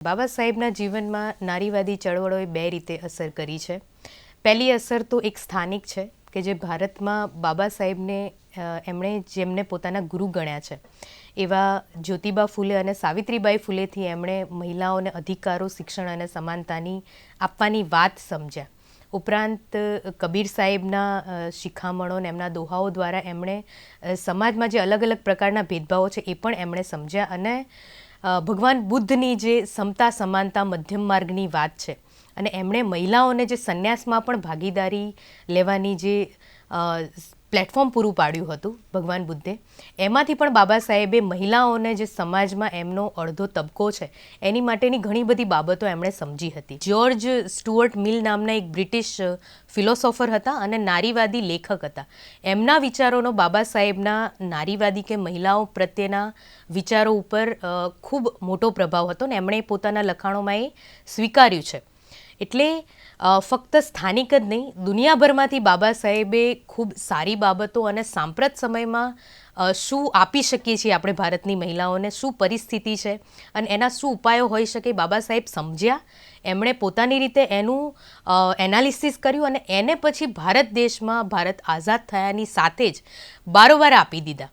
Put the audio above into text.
બાબા સાહેબના જીવનમાં નારીવાદી ચળવળોએ બે રીતે અસર કરી છે. પહેલી અસર તો એક સ્થાનિક છે કે જે ભારતમાં બાબા સાહેબને એમણે જેમને પોતાના ગુરુ ગણ્યા છે એવા જ્યોતિબા ફૂલે અને સાવિત્રીબાઈ ફૂલેથી એમણે મહિલાઓને અધિકારો, શિક્ષણ અને સમાનતાની આપવાની વાત સમજ્યા. ઉપરાંત કબીર સાહેબના શિખામણો અને એમના દોહાઓ દ્વારા એમણે સમાજમાં જે અલગ અલગ પ્રકારના ભેદભાવો છે એ પણ એમણે સમજ્યા અને ભગવાન બુદ્ધની જે સમતા, સમાનતા, મધ્યમ માર્ગની વાત છે અને એમણે મહિલાઓને જે સંન્યાસમાં પણ ભાગીદારી લેવાની જે પ્લેટફોર્મ પૂરું પાડ્યું હતું ભગવાન બુદ્ધે, એમાંથી પણ બાબા સાહેબે મહિલાઓને જે સમાજમાં એમનો અડધો તબકો છે એની માટેની ઘણી બધી બાબતો એમણે સમજી હતી. જ્યોર્જ સ્ટુઅર્ટ મિલ નામના એક બ્રિટિશ ફિલોસોફર હતા અને નારીવાદી લેખક હતા. એમના વિચારોનો બાબા સાહેબના નારીવાદી કે મહિલાઓ પ્રત્યેના વિચારો ઉપર ખૂબ મોટો પ્રભાવ હતો ને એમણે પોતાના લખાણોમાં એ સ્વીકાર્યું છે. એટલે ફક્ત સ્થાનિક જ નહીં, દુનિયાભરમાંથી બાબા સાહેબે ખૂબ સારી બાબતો અને સાંપ્રત સમયમાં શું આપી શકીએ છીએ આપણે ભારતની મહિલાઓને, શું પરિસ્થિતિ છે અને એના શું ઉપાયો હોઈ શકે બાબા સાહેબ સમજ્યા. એમણે પોતાની રીતે એનું એનાલિસિસ કર્યું અને એને પછી ભારત દેશમાં ભારત આઝાદ થયાની સાથે જ બારોબાર આપી દીધા.